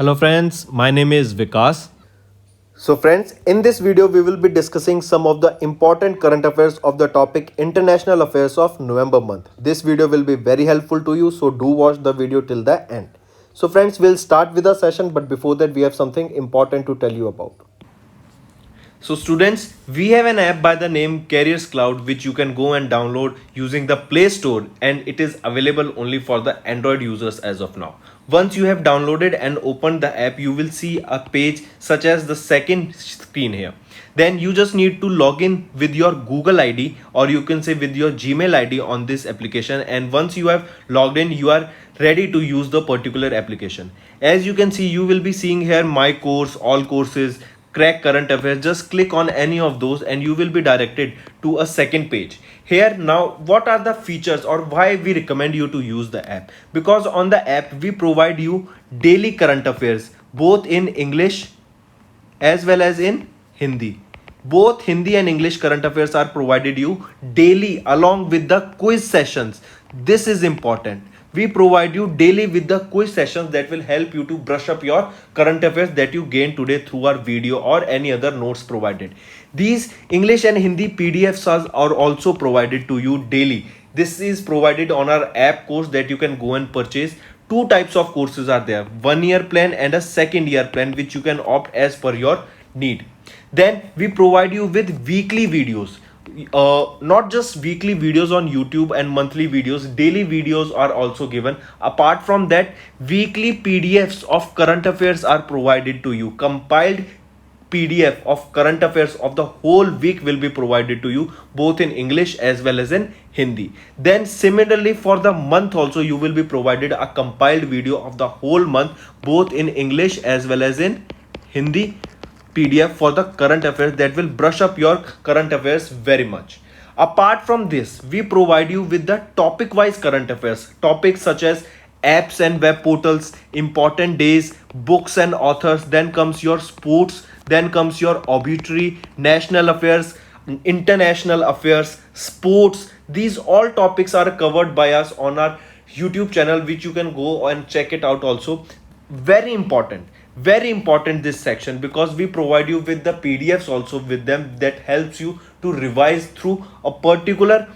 Hello friends, my name is Vikas. So friends, in this video we will be discussing some of the important current affairs of the topic International Affairs of November month. This video will be very helpful to you, so do watch the video till the end. So friends, we'll start with the session, but before that we have something important to tell you about. So students, we have an app by the name Affairscloud which you can go and download using the Play Store, and it is available only for the Android users as of now. Once you have downloaded and opened the app, you will see a page such as the second screen here. Then you just need to log in with your Google ID, or you can say with your Gmail ID on this application, and once you have logged in, you are ready to use the particular application. As you can see, you will be seeing here my course, all courses, crack current affairs. Just click on any of those and you will be directed to a second page. Here now, what are the features or why we recommend you to use the app? Because on the app we provide you daily current affairs both in English as well as in Hindi. Both Hindi and English current affairs are provided you daily along with the quiz sessions. This is important. We provide you daily with the quiz sessions that will help you to brush up your current affairs that you gained today through our video or any other notes provided. These English and Hindi PDFs are also provided to you daily. This is provided on our app course that you can go and purchase. Two types of courses are there, 1 year plan and a second year plan, which you can opt as per your need. Then we provide you with weekly videos, not just weekly videos on YouTube and monthly videos, daily videos are also given. Apart from that, weekly PDFs of current affairs are provided to you. Compiled PDF of current affairs of the whole week will be provided to you both in English as well as in Hindi. Then similarly for the month also you will be provided a compiled video of the whole month both in English as well as in Hindi PDF for the current affairs that will brush up your current affairs very much. Apart from this, we provide you with the topic wise current affairs, topics such as apps and web portals, important days, books and authors. Then comes your sports, then comes your obituary, national affairs, international affairs, sports. These all topics are covered by us on our YouTube channel, which you can go and check it out also. Very important this section, because we provide you with the PDFs also with them that helps you to revise through a particular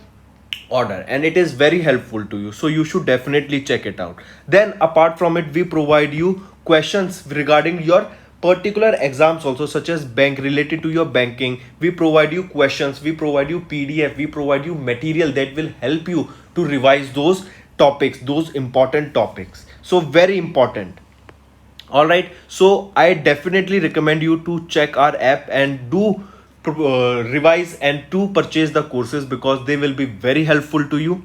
order, and it is very helpful to you, so you should definitely check it out. Then apart from it, we provide you questions regarding your particular exams also, such as bank, related to your banking. We provide you questions, we provide you PDF, we provide you material that will help you to revise those topics, those important topics. So very important. All right, so I definitely recommend you to check our app and do revise and to purchase the courses, because they will be very helpful to you.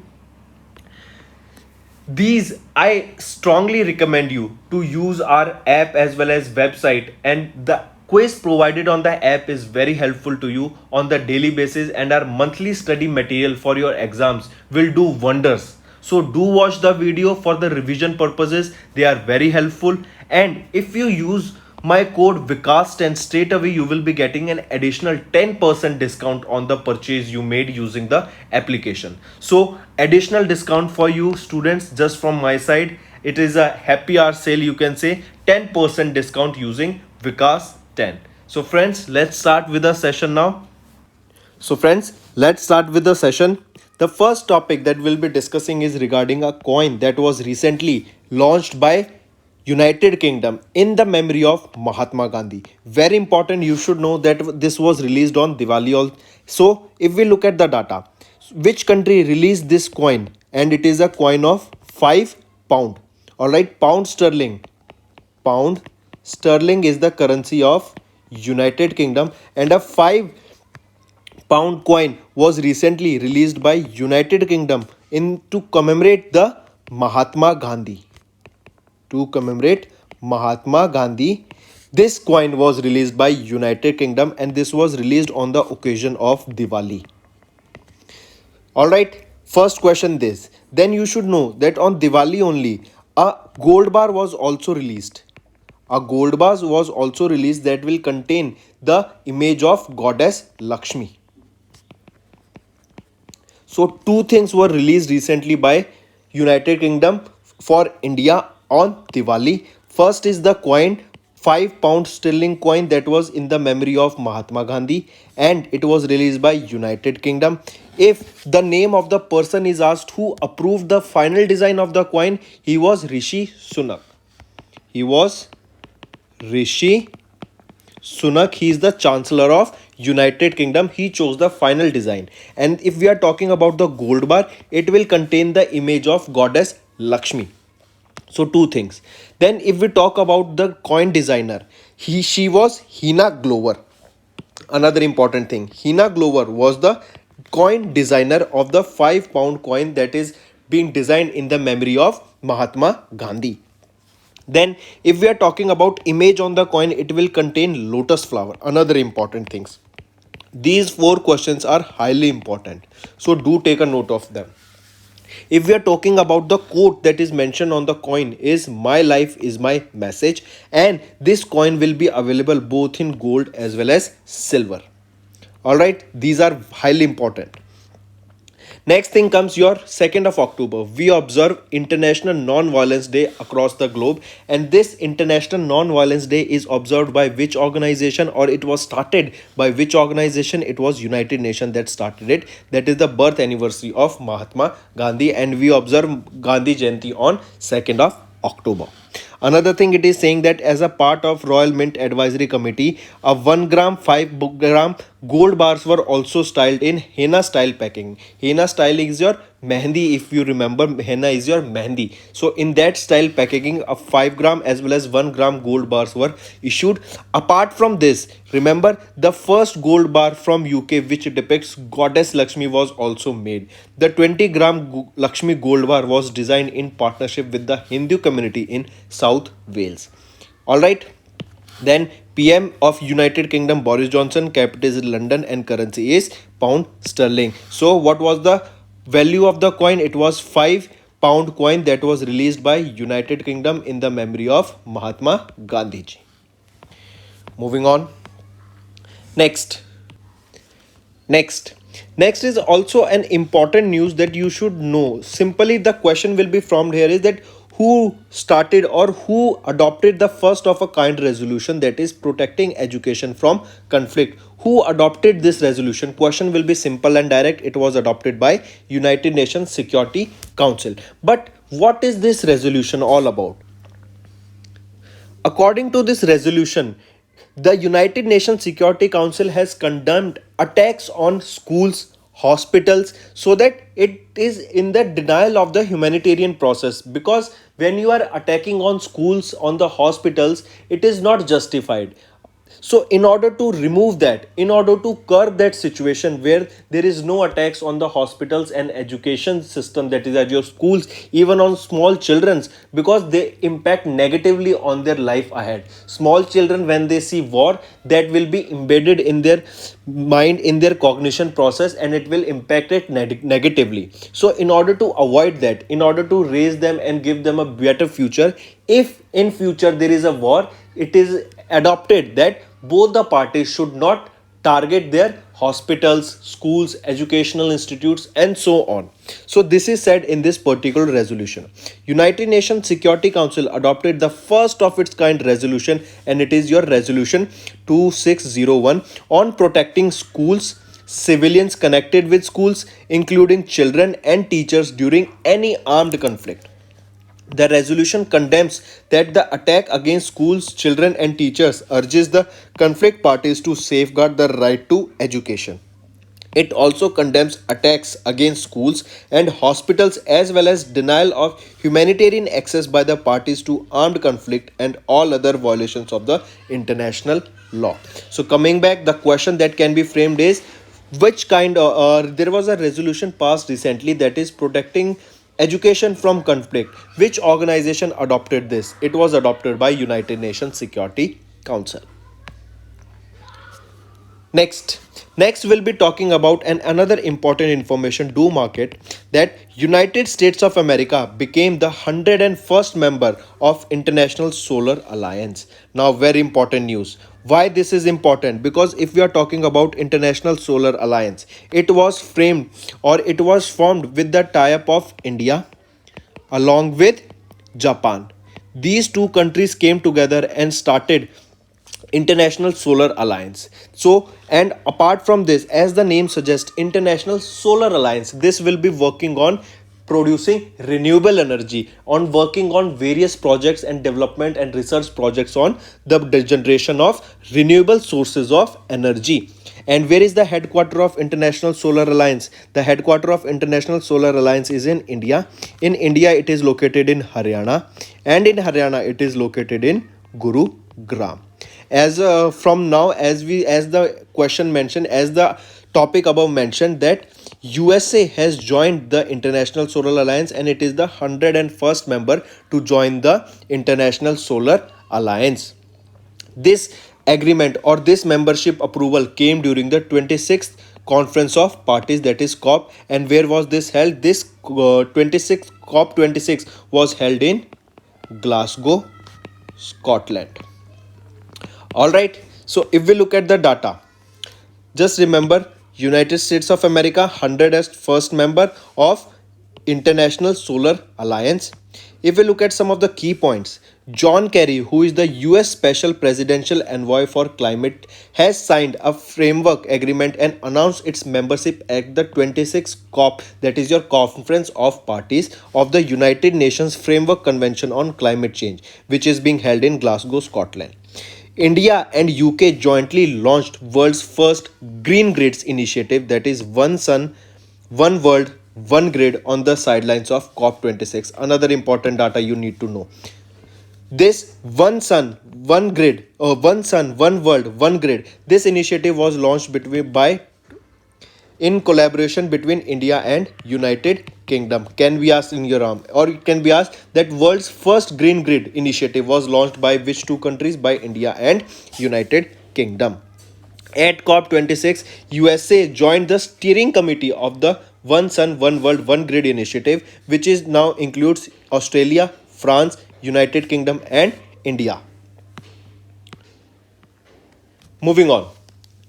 These, I strongly recommend you to use our app as well as website, and the quiz provided on the app is very helpful to you on the daily basis, and our monthly study material for your exams will do wonders. So do watch the video for the revision purposes, they are very helpful. And if you use my code Vikas10, straight away you will be getting an additional 10% discount on the purchase you made using the application. So additional discount for you students just from my side. It is a happy hour sale, you can say, 10% discount using Vikas10. So friends, let's start with the session now. So friends, let's start with the session. The first topic that we'll be discussing is regarding a coin that was recently launched by United Kingdom in the memory of Mahatma Gandhi. Very important, you should know that this was released on Diwali. So if we look at the data, which country released this coin? And it is a coin of £5. Alright, pound sterling. Pound sterling is the currency of United Kingdom, and a £5 coin was recently released by United Kingdom to commemorate the Mahatma Gandhi. To commemorate Mahatma Gandhi, this coin was released by United Kingdom, and this was released on the occasion of Diwali. Alright, first question this. Then you should know that on Diwali only, a gold bar was also released. A gold bar was also released that will contain the image of goddess Lakshmi. So two things were released recently by United Kingdom for India on Diwali. First is the coin, 5 pound sterling coin that was in the memory of Mahatma Gandhi, and it was released by United Kingdom. If the name of the person is asked who approved the final design of the coin, he was Rishi Sunak. He was Rishi Sunak. He is the Chancellor of United Kingdom. He chose the final design. And if we are talking about the gold bar, it will contain the image of goddess Lakshmi. So two things. Then if we talk about the coin designer, she was Hina Glover. Another important thing, Hina Glover was the coin designer of the 5 pound coin that is being designed in the memory of Mahatma Gandhi. Then if we are talking about image on the coin, it will contain lotus flower. Another important things. These four questions are highly important, so do take a note of them. If we are talking about the quote that is mentioned on the coin is "My life is my message," and this coin will be available both in gold as well as silver. Alright, these are highly important. Next thing comes your 2nd of October. We observe International Non-Violence Day across the globe, and this International Non-Violence Day is observed by which organization, or it was started by which organization? It was United Nations that started it. That is the birth anniversary of Mahatma Gandhi, and we observe Gandhi Jayanti on 2nd of October. Another thing, it is saying that as a part of Royal Mint Advisory Committee, a 1 gram, 5 gram gold bars were also styled in henna style packing. Henna style is your mehendi. If you remember, henna is your mehendi. So in that style packaging, a 5 gram as well as 1 gram gold bars were issued. Apart from this, remember the first gold bar from UK which depicts goddess Lakshmi was also made. The 20 gram Lakshmi gold bar was designed in partnership with the Hindu community in South Wales. Alright. Then PM of United Kingdom Boris Johnson, capital is London and currency is pound sterling. So what was the value of the coin? It was 5 pound coin that was released by United Kingdom in the memory of Mahatma Gandhi ji. Moving on. Next is also an important news that you should know. Simply the question will be from here is that who started or who adopted the first of a kind resolution that is protecting education from conflict? Who adopted this resolution? Question will be simple and direct. It was adopted by United Nations Security Council. But what is this resolution all about? According to this resolution, the United Nations Security Council has condemned attacks on schools, hospitals, so that it is in the denial of the humanitarian process, because when you are attacking on schools, on the hospitals, it is not justified. So in order to remove that, in order to curb that situation where there is no attacks on the hospitals and education system, that is at your schools, even on small children's, because they impact negatively on their life ahead. Small children, when they see war, that will be embedded in their mind, in their cognition process, and it will impact it negatively. So in order to avoid that, in order to raise them and give them a better future, if in future there is a war, it is adopted that both the parties should not target their hospitals, schools, educational institutes, and so on. So this is said in this particular resolution. United Nations Security Council adopted the first of its kind resolution, and it is your resolution 2601 on protecting schools, civilians connected with schools, including children and teachers during any armed conflict. The resolution condemns that the attack against schools, children, and teachers, urges the conflict parties to safeguard the right to education. It also condemns attacks against schools and hospitals, as well as denial of humanitarian access by the parties to armed conflict and all other violations of the international law. So coming back, the question that can be framed is which kind of there was a resolution passed recently that is protecting education from conflict. Which organization adopted this? It was adopted by United Nations Security Council. Next we'll be talking about another important information. Do mark it that United States of America became the 101st member of International Solar Alliance. Now very important news. Why this is important? Because if we are talking about International Solar Alliance, it was framed or it was formed with the tie-up of India along with Japan. these two countries came together and started International Solar Alliance. So, and apart from this, as the name suggests, International Solar Alliance, this will be working on producing renewable energy, on working on various projects and development and research projects on the generation of renewable sources of energy. And where is the headquarter of International Solar Alliance? The headquarter of International Solar Alliance is in India. In India, it is located in Haryana, and in Haryana, it is located in Gurugram. As from now, as the question mentioned, as the topic above mentioned, that USA has joined the International Solar Alliance, and it is the 101st member to join the International Solar Alliance. This agreement or this membership approval came during the 26th Conference of Parties, that is COP. And where was this held? This 26th COP 26 was held in Glasgow, Scotland. All right. So if we look at the data, just remember, United States of America 101st member of International Solar Alliance. If we look at some of the key points, John Kerry, who is the US Special Presidential Envoy for Climate, has signed a framework agreement and announced its membership at the 26th COP, that is your Conference of Parties of the United Nations Framework Convention on Climate Change, which is being held in Glasgow, Scotland. India and UK jointly launched world's first Green Grids initiative, that is One Sun, One World, One Grid, on the sidelines of COP26. Another important data you need to know. This One Sun, One Grid, or One Sun, One World, One Grid, this initiative was launched in collaboration between India and United Kingdom. Can be asked in your arm, or it can be asked that world's first green grid initiative was launched by which two countries? By India and United Kingdom. At COP26, USA joined the steering committee of the One Sun, One World, One Grid initiative, which is now includes Australia, France, United Kingdom, and India. Moving on.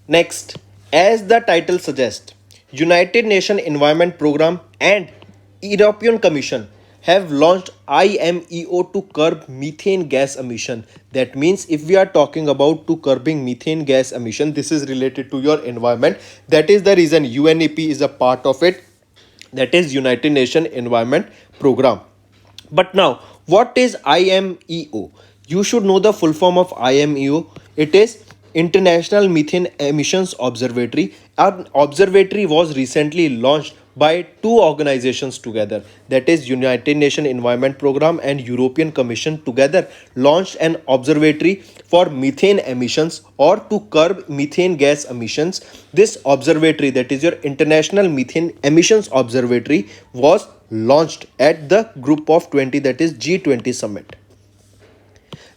Next, as the title suggests, United Nations Environment Programme and European Commission have launched IMEO to curb methane gas emission. That means if we are talking about to curbing methane gas emission, this is related to your environment. That is the reason UNEP is a part of it. That is United Nations Environment Programme. But now, what is IMEO? You should know the full form of IMEO. It is International Methane Emissions Observatory. Our observatory was recently launched by two organizations together, that is United Nations Environment Programme and European Commission together launched an observatory for methane emissions or to curb methane gas emissions. This observatory, that is your International Methane Emissions Observatory, was launched at the Group of 20, that is G20 summit.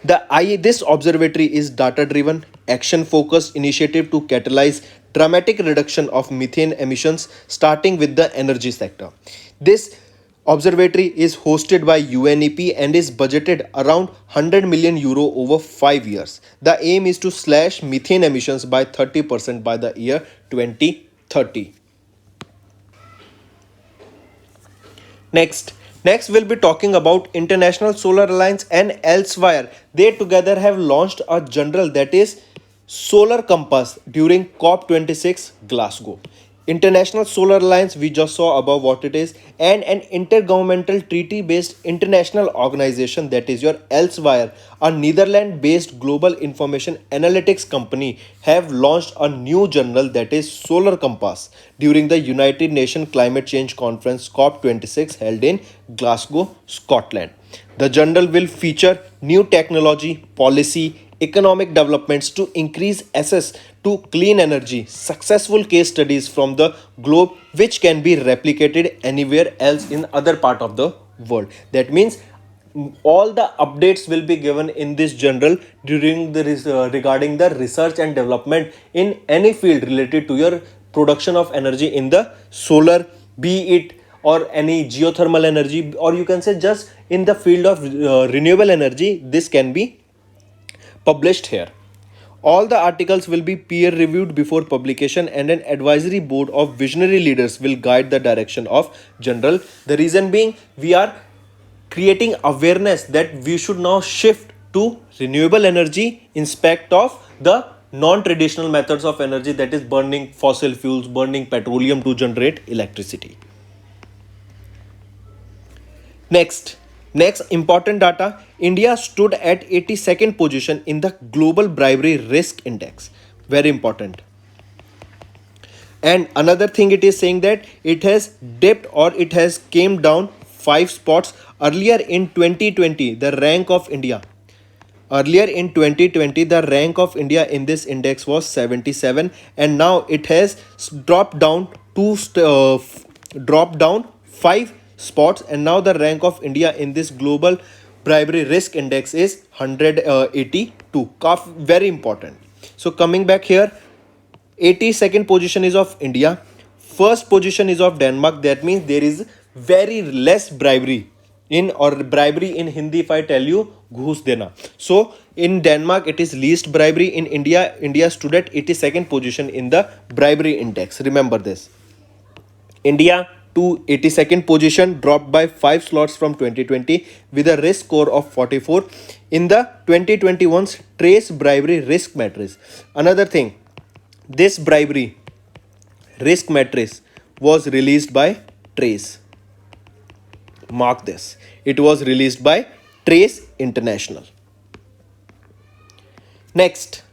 This observatory is data-driven, action-focused initiative to catalyze dramatic reduction of methane emissions, starting with the energy sector. This observatory is hosted by UNEP and is budgeted around 100 million euro over 5 years. The aim is to slash methane emissions by 30% by the year 2030. Next we'll be talking about International Solar Alliance and elsewhere. They together have launched a journal, that is Solar Compass, during COP26 Glasgow. International Solar Alliance, we just saw above what it is, and an intergovernmental treaty-based international organization, that is your Elsewhere, a Netherlands-based global information analytics company, have launched a new journal, that is Solar Compass, during the United Nations Climate Change Conference COP26 held in Glasgow, Scotland. The journal will feature new technology, policy, economic developments to increase access to clean energy, successful case studies from the globe which can be replicated anywhere else in other part of the world. That means all the updates will be given in this journal during the regarding the research and development in any field related to your production of energy in the solar, be it or any geothermal energy, or you can say just in the field of renewable energy. This can be published here. All the articles will be peer reviewed before publication, and an advisory board of visionary leaders will guide the direction of journal. The reason being, we are creating awareness that we should now shift to renewable energy instead of the non-traditional methods of energy, that is burning fossil fuels, burning petroleum to generate electricity. Next important data, India stood at 82nd position in the global bribery risk index. Very important. And another thing, it is saying that it has dipped or it has came down 5 spots. Earlier in 2020, the rank of India the rank of India in this index was 77, and now it has dropped down dropped down 5 spots, and now the rank of India in this global bribery risk index is 182. Very important. So coming back here, 82nd position is of India, first position is of Denmark. That means there is very less bribery in, or bribery in Hindi if I tell you, ghus dena. So in Denmark it is least bribery. In India stood at 82nd position in the bribery index. Remember this. India to 82nd position, dropped by 5 slots from 2020 with a risk score of 44 in the 2021's trace bribery risk matrix. Another thing, this bribery risk matrix was released by Trace. Mark this. It was released by Trace International. Next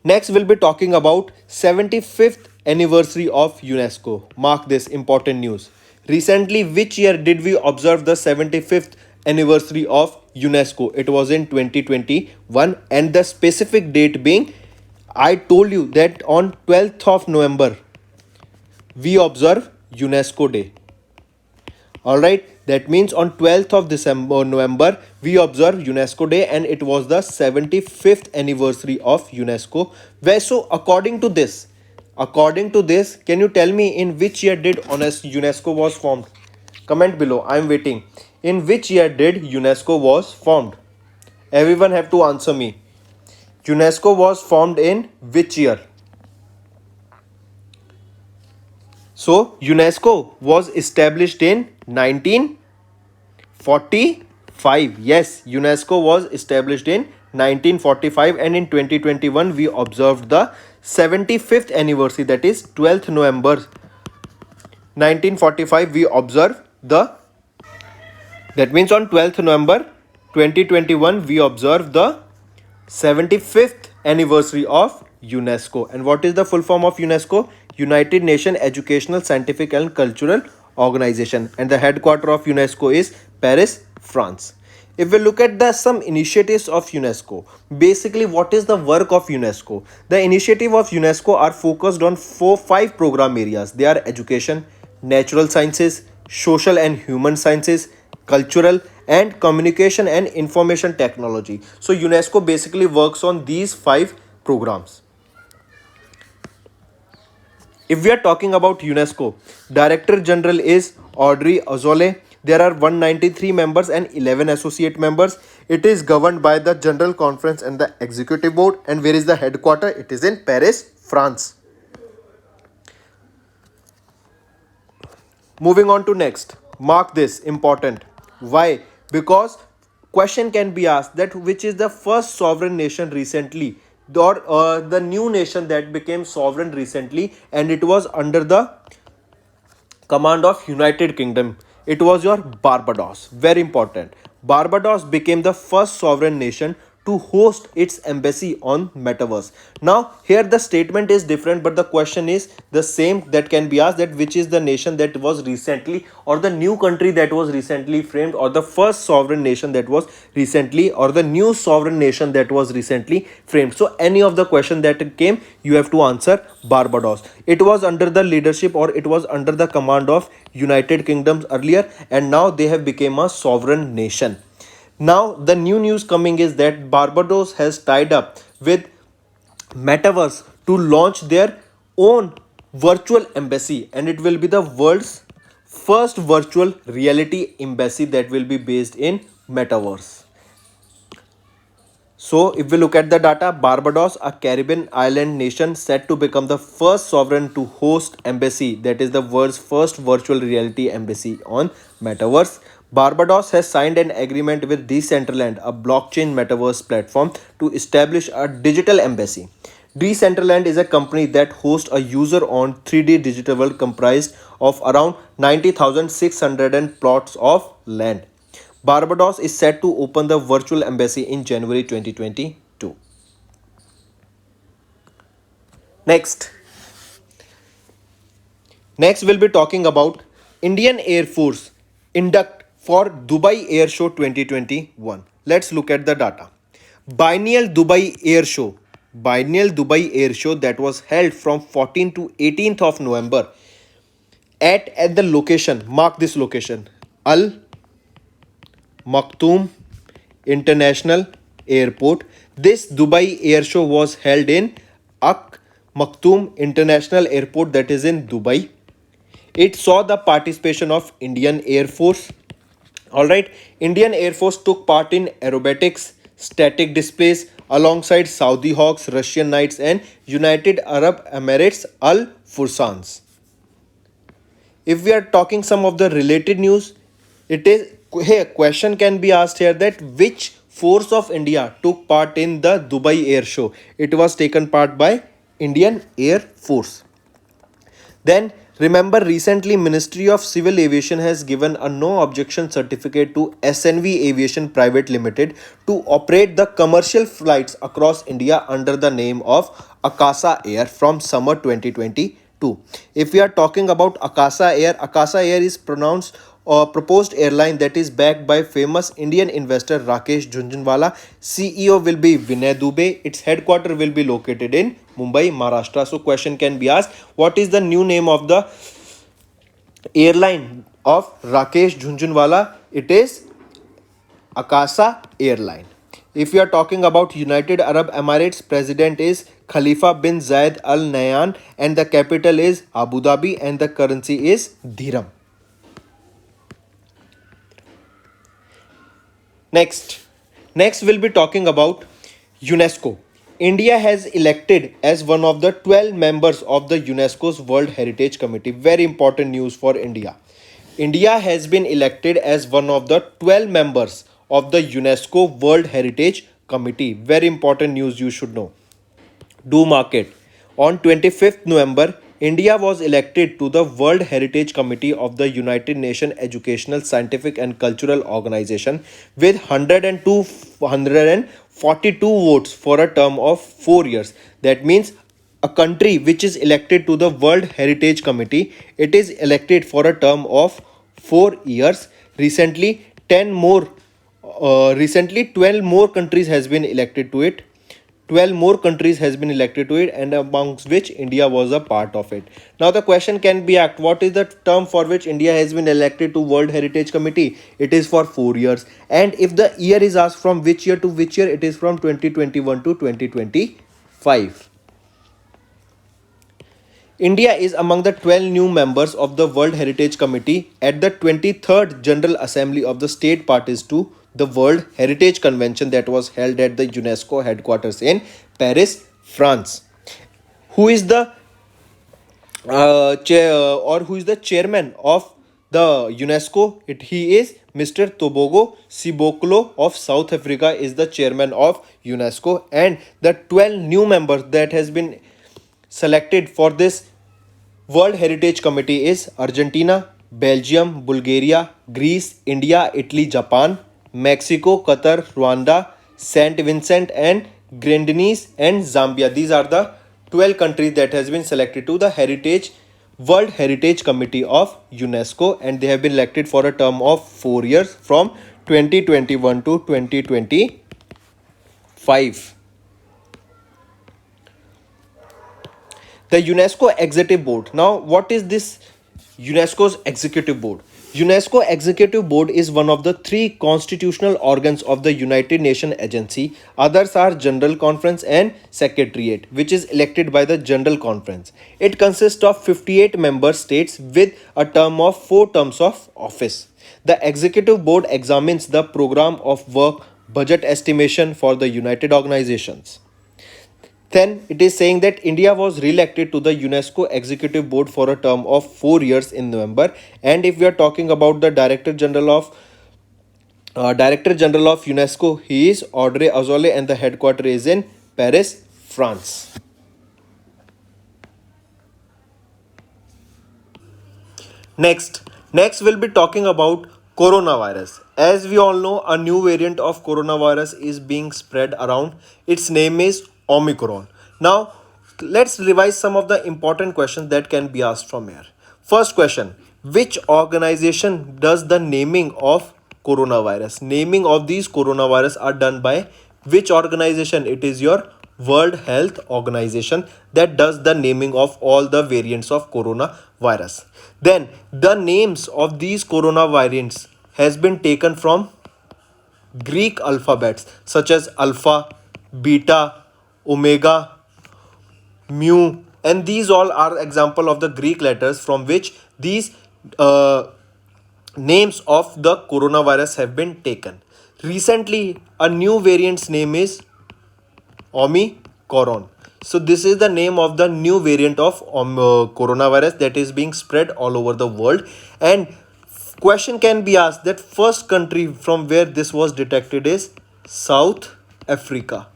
we'll be talking about 75th anniversary of UNESCO. Mark this important news. Recently, which year did we observe the 75th anniversary of UNESCO? It was in 2021, and the specific date being, I told you that on 12th of November we observe UNESCO Day. Alright, that means on 12th of November we observe UNESCO Day, and it was the 75th anniversary of UNESCO. So according to this, can you tell me in which year did UNESCO was formed? Comment below, I am waiting. In which year did UNESCO was formed? Everyone have to answer me. UNESCO was formed in which year? So UNESCO was established in 1945. Yes, UNESCO was established in 1945, and in 2021 we observed the 75th anniversary, that is 12th November 1945 we observe that means on 12th November 2021 we observe the 75th anniversary of UNESCO. And what is the full form of UNESCO? United Nations Educational, Scientific and Cultural Organization, and the headquarters of UNESCO is Paris, France. If we look at some initiatives of UNESCO, basically what is the work of UNESCO? The initiative of UNESCO are focused on 5 program areas. They are education, natural sciences, social and human sciences, cultural, and communication and information technology. So UNESCO basically works on these 5 programs. If we are talking about UNESCO, Director General is Audrey Azoulay. There are 193 members and 11 associate members. It is governed by the General Conference and the Executive Board. And where is the headquarters? It is in Paris, France. Moving on to next. Mark this, important. Why? Because question can be asked that which is the first sovereign nation recently, or the new nation that became sovereign recently, and it was under the command of United Kingdom. It was your Barbados. Very important. Barbados became the first sovereign nation to host its embassy on Metaverse. Now here the statement is different, but the question is the same that can be asked, that which is the nation that was recently, or the new country that was recently framed, or the first sovereign nation that was recently, or the new sovereign nation that was recently framed. So any of the question that came, you have to answer Barbados. It was under the leadership, or it was under the command of United Kingdom earlier, and now they have become a sovereign nation. Now the new news coming is that Barbados has tied up with Metaverse to launch their own virtual embassy, and it will be the world's first virtual reality embassy that will be based in Metaverse. So if we look at the data, Barbados, a Caribbean island nation, set to become the first sovereign to host embassy, that is the world's first virtual reality embassy on Metaverse. Barbados has signed an agreement with Decentraland, a blockchain metaverse platform, to establish a digital embassy. Decentraland is a company that hosts a user-owned 3D digital world comprised of around 90,600 plots of land. Barbados is set to open the virtual embassy in January 2022. Next, Next, we'll be talking about Indian Air Force induct for Dubai Air Show 2021. Let's look at the data. Biennial Dubai Air Show. Biennial Dubai Air Show that was held from 14th to 18th of November at the location, mark this location, Al Maktoum International Airport. This Dubai Air Show was held in Ak Maktoum International Airport, that is in Dubai. It saw the participation of Indian Air Force. Alright, Indian Air Force took part in aerobatics, static displays alongside Saudi Hawks, Russian Knights, and United Arab Emirates Al Fursans. If we are talking some of the related news, it is here question can be asked here that which force of India took part in the Dubai Air Show. It was taken part by Indian Air Force. Then remember, recently Ministry of Civil Aviation has given a no objection certificate to SNV Aviation Private Limited to operate the commercial flights across India under the name of Akasa Air from summer 2022. If we are talking about Akasa Air is pronounced or proposed airline that is backed by famous Indian investor Rakesh Jhunjhunwala. CEO will be Vinay Dubey. Its headquarters will be located in Mumbai, Maharashtra. So question can be asked, what is the new name of the airline of Rakesh Jhunjhunwala? It is Akasa Airline. If we are talking about United Arab Emirates, president is Khalifa bin Zayed Al Nahyan and the capital is Abu Dhabi and the currency is dirham. Next we'll be talking about UNESCO. India has elected as one of the 12 members of the UNESCO's World Heritage Committee. Very important news for India. India has been elected as one of the 12 members of the UNESCO World Heritage Committee. Very important news you should know. Do mark it. On 25th November, India was elected to the World Heritage Committee of the United Nations Educational, Scientific and Cultural Organization with 142 votes for a term of 4 years. That means a country which is elected to the World Heritage Committee, it is elected for a term of 4 years. Recently 12 more countries has been elected to it. 12 more countries has been elected to it, and amongst which India was a part of it. Now the question can be asked, what is the term for which India has been elected to World Heritage Committee? It is for 4 years. And if the year is asked from which year to which year, it is from 2021 to 2025. India is among the 12 new members of the World Heritage Committee at the 23rd General Assembly of the State Parties to the World Heritage Convention that was held at the UNESCO headquarters in Paris, France. Who is the who is the chairman of the UNESCO? He is Mr. Tobogo Siboklo of South Africa is the chairman of UNESCO, and the 12 new members that has been selected for this World Heritage Committee is Argentina, Belgium, Bulgaria, Greece, India, Italy, Japan, Mexico, Qatar, Rwanda, Saint Vincent and Grenadines and Zambia. These are the 12 countries that has been selected to the World Heritage Committee of UNESCO, and they have been elected for a term of 4 years from 2021 to 2025. The UNESCO Executive Board. Now, what is this UNESCO's Executive Board? UNESCO Executive Board is one of the 3 constitutional organs of the United Nations Agency. Others are General Conference and Secretariat, which is elected by the General Conference. It consists of 58 member states with a term of 4 terms of office. The Executive Board examines the program of work, budget estimation for the United Organizations. Then it is saying that India was re-elected to the UNESCO Executive Board for a term of 4 years in November. And if we are talking about the Director General of Director General of UNESCO, he is Audrey Azoulay, and the headquarters is in Paris, France. Next we'll be talking about coronavirus. As we all know, a new variant of coronavirus is being spread around. Its name is Omicron. Now, let's revise some of the important questions that can be asked from here. First question: which organization does the naming of coronavirus? Naming of these coronavirus are done by which organization? It is your World Health Organization that does the naming of all the variants of coronavirus. Then the names of these corona variants has been taken from Greek alphabets such as alpha, beta, omega, mu, and these all are example of the Greek letters from which these names of the coronavirus have been taken. Recently, a new variant's name is Omicron. So this is the name of the new variant of coronavirus that is being spread all over the world. And question can be asked that first country from where this was detected is South Africa.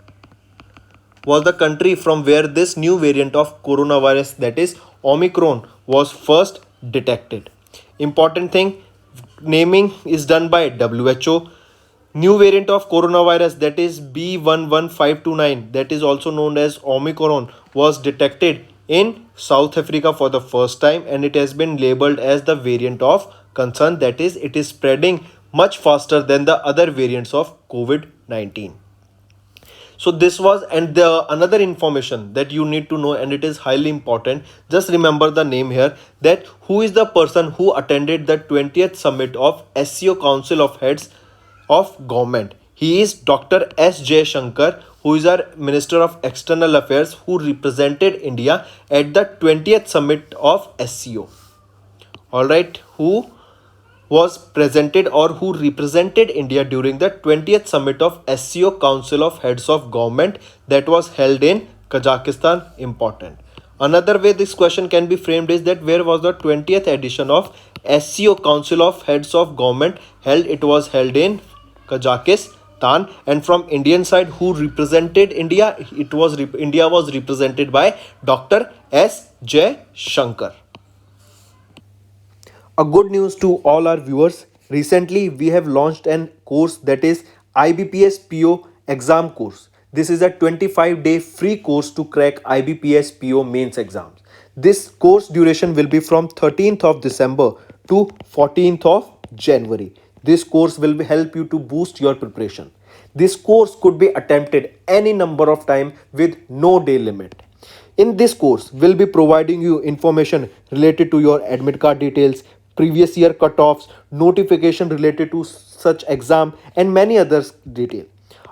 Was the country from where this new variant of coronavirus, that is Omicron, was first detected. Important thing, naming is done by WHO. New variant of coronavirus, that is B11529, that is also known as Omicron, was detected in South Africa for the first time, and it has been labeled as the variant of concern, that is it is spreading much faster than the other variants of COVID-19. So this was, and the another information that you need to know, and it is highly important, just remember the name here, that who is the person who attended the 20th summit of SCO Council of Heads of Government. He is Dr. S. J. Shankar, who is our Minister of External Affairs, who represented India at the 20th summit of SCO. Alright, who was presented or who represented India during the 20th summit of SCO Council of Heads of Government that was held in Kazakhstan. Important. Another way this question can be framed is that where was the 20th edition of SCO Council of Heads of Government held? It was held in Kazakhstan. And from Indian side, who represented India? India was represented by Dr. S. J. Shankar. A good news to all our viewers. Recently, we have launched an course, that is Ibps PO exam course. This is a 25-day free course to crack Ibps PO mains exams. This course duration will be from 13th of December to 14th of January. This course will help you to boost your preparation. This course could be attempted any number of times with no day limit. In this course, we'll be providing you information related to your admit card details, previous year cutoffs, notification related to such exam, and many others detail.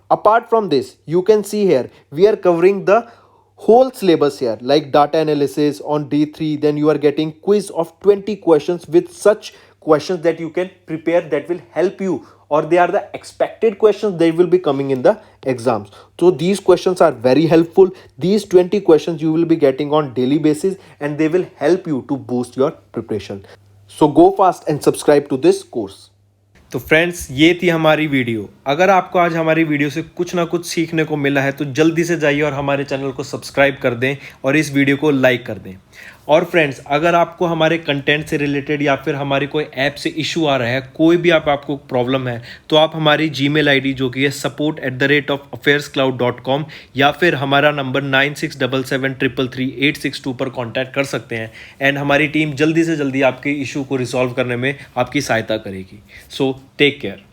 Apart from this, you can see here we are covering the whole syllabus here, like data analysis on D3. Then you are getting quiz of 20 questions with such questions that you can prepare, that will help you, or they are the expected questions they will be coming in the exams. So these questions are very helpful. These 20 questions you will be getting on daily basis, and they will help you to boost your preparation. So go fast and subscribe to this course. तो friends, ये थी हमारी video. अगर आपको आज हमारी video से कुछ ना कुछ सीखने को मिला है तो जल्दी से जाइए और हमारे चैनल को सब्सक्राइब कर दें और इस वीडियो को लाइक कर दें. और फ्रेंड्स, अगर आपको हमारे कंटेंट से रिलेटेड या फिर हमारी कोई ऐप से इशू आ रहा है, कोई भी आपको प्रॉब्लम है, तो आप हमारी जीमेल आईडी जो कि है support@affairscloud.com या फिर हमारा नंबर 9677333862 पर कॉन्टैक्ट कर सकते हैं. एंड हमारी टीम जल्दी से जल्दी आपके इशू को रिजॉल्व करने में आपकी सहायता करेगी. So take care.